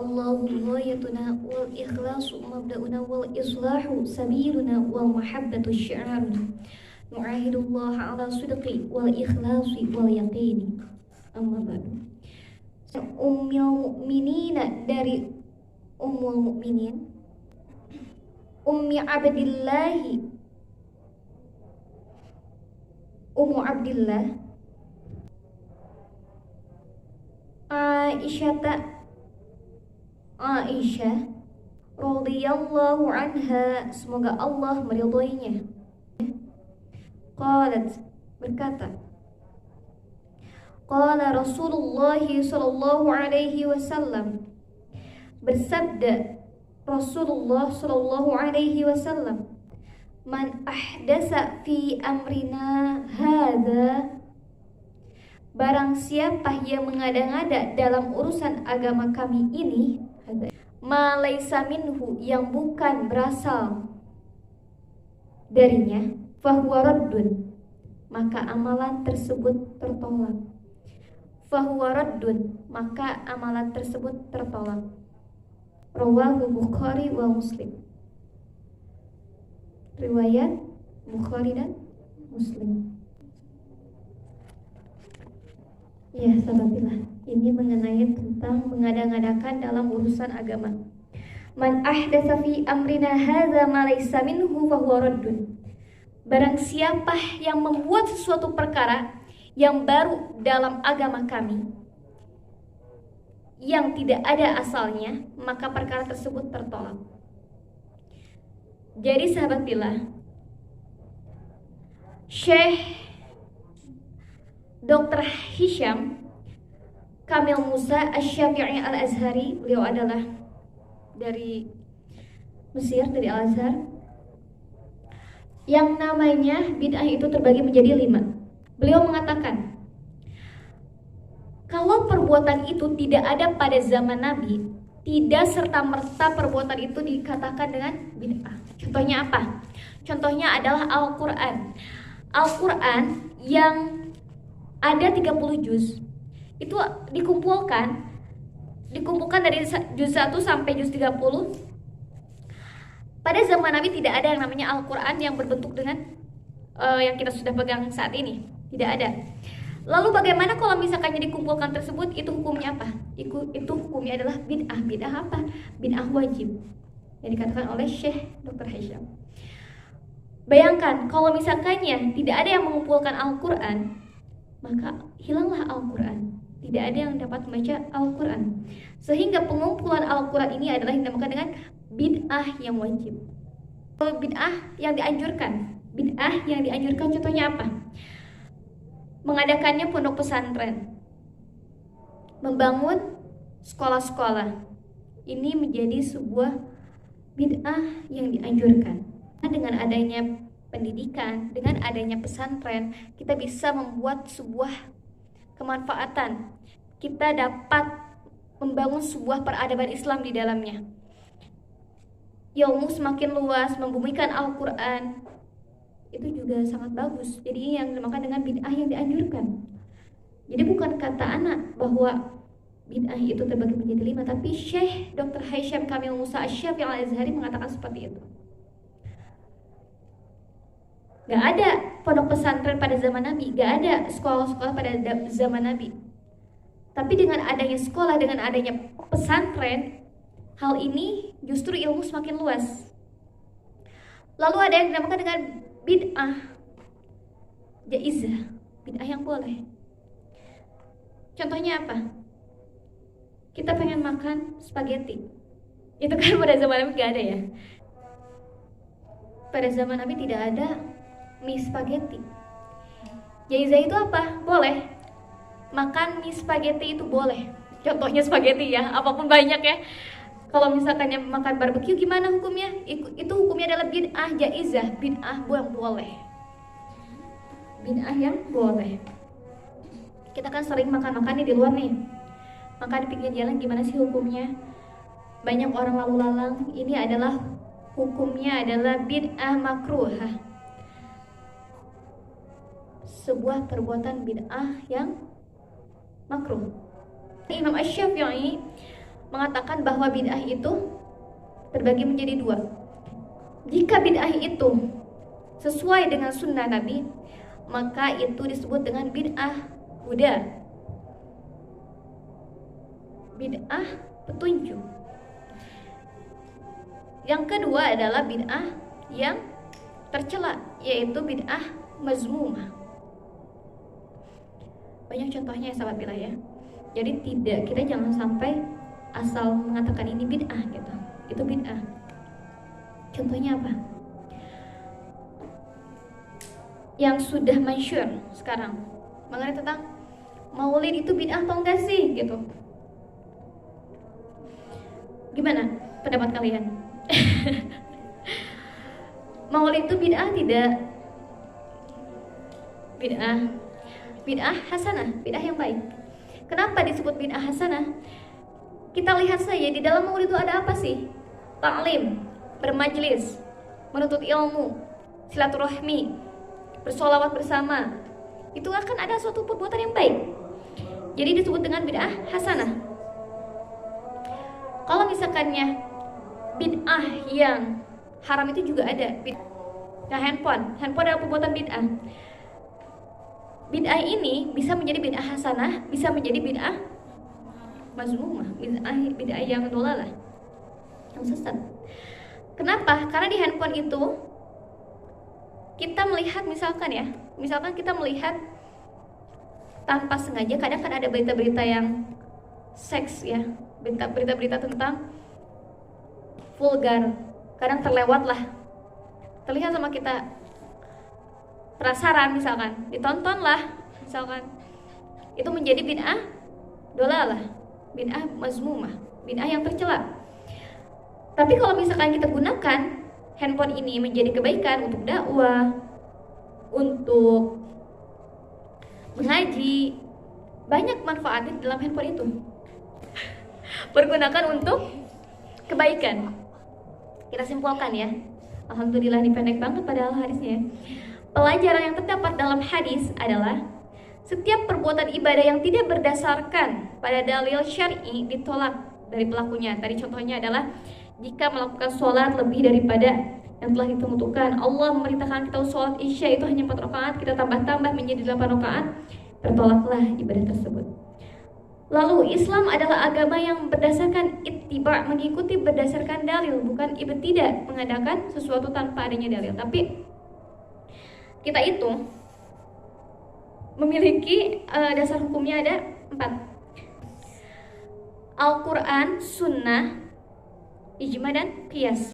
Allahu ghayatuna wal ikhlasu mabda'una wal islahu sabiluna wal mahabbatu syi'aruna. Nu'ahidullah ala sidqi wal ikhlasi wal yaqini. Amma ba'du. Ummul mu'minina dari Ummul Mukminin Ummi Abdillahi Ummu Abdillah Aisyah radhiyallahu anha, semoga Allah meridhoinya. Qalat, berkata, qala Rasulullah sallallahu alaihi wasallam, bersabda Rasulullah sallallahu alaihi wasallam, man ahdasa fi amrina hadza, barang siapa yang mengada-ngada dalam urusan agama kami ini, ma laisa minhu, yang bukan berasal darinya, fahuwa raddun, maka amalan tersebut tertolak. Fahuwa raddun, maka amalan tersebut tertolak. Rawahu Bukhari wa Muslim. Riwayat Bukhari dan Muslim. Ya, sahabatillah, ini mengenai tentang mengada-ngadakan dalam urusan agama. Man ahdatsa fi amrina hadza ma laysa minhu fahuwa raddun. Barang siapa yang membuat sesuatu perkara yang baru dalam agama kami, yang tidak ada asalnya, maka perkara tersebut tertolak. Jadi sahabat bila Syekh Dr. Hisham Kamil Musa Asy-Syafi'i Al-Azhari, beliau adalah dari Mesir, dari Al-Azhar, yang namanya bid'ah itu terbagi menjadi 5. Beliau mengatakan, kalau perbuatan itu tidak ada pada zaman Nabi, tidak serta-merta perbuatan itu dikatakan dengan bid'ah. Contohnya apa? Contohnya adalah Al-Quran. Al-Quran yang ada 30 juz, itu dikumpulkan dari juz 1 sampai juz 30. Pada zaman Nabi tidak ada yang namanya Al-Quran yang berbentuk dengan yang kita sudah pegang saat ini. Tidak ada. Lalu bagaimana kalau misalkan dikumpulkan tersebut, itu hukumnya apa? Itu hukumnya adalah bid'ah. Bid'ah apa? Bid'ah wajib, yang dikatakan oleh Syekh Dr. Hisham. Bayangkan kalau misalkannya tidak ada yang mengumpulkan Al-Quran, maka hilanglah Al-Quran. Tidak ada yang dapat membaca Al-Quran, sehingga pengumpulan Al-Quran ini adalah yang dinamakan dengan bid'ah yang wajib. Kalau bid'ah yang dianjurkan, contohnya apa? Mengadakannya pondok pesantren, membangun sekolah-sekolah, ini menjadi sebuah bid'ah yang dianjurkan. Dengan adanya pendidikan, dengan adanya pesantren, kita bisa membuat sebuah kemanfaatan. Kita dapat membangun sebuah peradaban Islam di dalamnya. Ilmu semakin luas, membumikan Al-Quran, itu juga sangat bagus. Jadi yang dinamakan dengan bid'ah yang dianjurkan. Jadi bukan kata anak bahwa bid'ah itu terbagi menjadi 5, tapi Syekh Dr. Hisham Kamil Musa Asy-Syafi'i Al-Azhari mengatakan seperti itu. Gak ada pondok pesantren pada zaman Nabi, gak ada sekolah-sekolah pada zaman Nabi. Tapi dengan adanya sekolah, dengan adanya pesantren, hal ini justru ilmu semakin luas. Lalu ada yang dinamakan dengan bid'ah jaizah, bid'ah yang boleh. Contohnya apa? Kita pengen makan spaghetti, itu kan pada zaman Nabi gak ada ya. Pada zaman Nabi tidak ada mie spaghetti. Jaizah itu apa? Boleh. Makan mie spaghetti itu boleh. Contohnya spaghetti ya, apapun banyak ya. Kalau misalkan yang makan barbecue gimana hukumnya? Itu hukumnya adalah bid'ah jaizah, bid'ah yang boleh. Bid'ah yang boleh. Kita kan sering makan-makan nih di luar nih. Makan di pinggir jalan, gimana sih hukumnya? Banyak orang lalu lalang, ini adalah hukumnya adalah bid'ah makruhah. Sebuah perbuatan bid'ah yang makruh. Imam Asy-Syafi'i mengatakan bahwa bid'ah itu terbagi menjadi dua. Jika bid'ah itu sesuai dengan sunnah Nabi, maka itu disebut dengan bid'ah huda, bid'ah petunjuk. Yang kedua adalah bid'ah yang tercela, yaitu bid'ah mazmumah. Banyak contohnya ya sahabat bila ya. Jadi kita jangan sampai asal mengatakan ini bid'ah gitu. Itu bid'ah. Contohnya apa? Yang sudah masyhur sekarang mengenai tentang maulid itu bid'ah atau enggak sih gitu. Gimana pendapat kalian? Maulid itu bid'ah tidak? Bid'ah hasanah, bid'ah yang baik. Kenapa disebut bid'ah hasanah? Kita lihat saja di dalam maulid itu ada apa sih? Ta'lim, bermajlis, menuntut ilmu, silaturahmi, bersolawat bersama. Itu akan ada suatu perbuatan yang baik. Jadi disebut dengan bid'ah hasanah. Kalau misalkannya bid'ah yang haram itu juga ada. Nah, handphone adalah perbuatan bid'ah. Bid'ah ini bisa menjadi bid'ah hasanah, bisa menjadi bid'ah mazmumah, bid'ah yang dolalah, yang sesat. Kenapa? Karena di handphone itu kita melihat misalkan kita melihat tanpa sengaja, kadang kan ada berita-berita yang seks ya, berita-berita tentang vulgar, kadang terlihat sama kita, penasaran ditonton lah itu menjadi bid'ah dolalah, bid'ah mazmumah, bid'ah yang tercela. Tapi kalau misalkan kita gunakan handphone ini menjadi kebaikan untuk dakwah, untuk mengaji, banyak manfaatnya dalam handphone itu. Pergunakan untuk kebaikan. Kita simpulkan ya. Alhamdulillah ini pendek banget padahal hadisnya. Pelajaran yang terdapat dalam hadis adalah setiap perbuatan ibadah yang tidak berdasarkan pada dalil syar'i ditolak dari pelakunya. Tadi contohnya adalah jika melakukan sholat lebih daripada yang telah ditentukan. Allah memerintahkan kita sholat isya itu hanya 4 rakaat, kita tambah menjadi 8 rakaat, tertolaklah ibadah tersebut. Lalu Islam adalah agama yang berdasarkan ittiba, mengikuti berdasarkan dalil, bukan ibtidah, mengadakan sesuatu tanpa adanya dalil. Tapi kita itu memiliki dasar hukumnya ada 4. Al-Quran, Sunnah, Ijma dan Qiyas.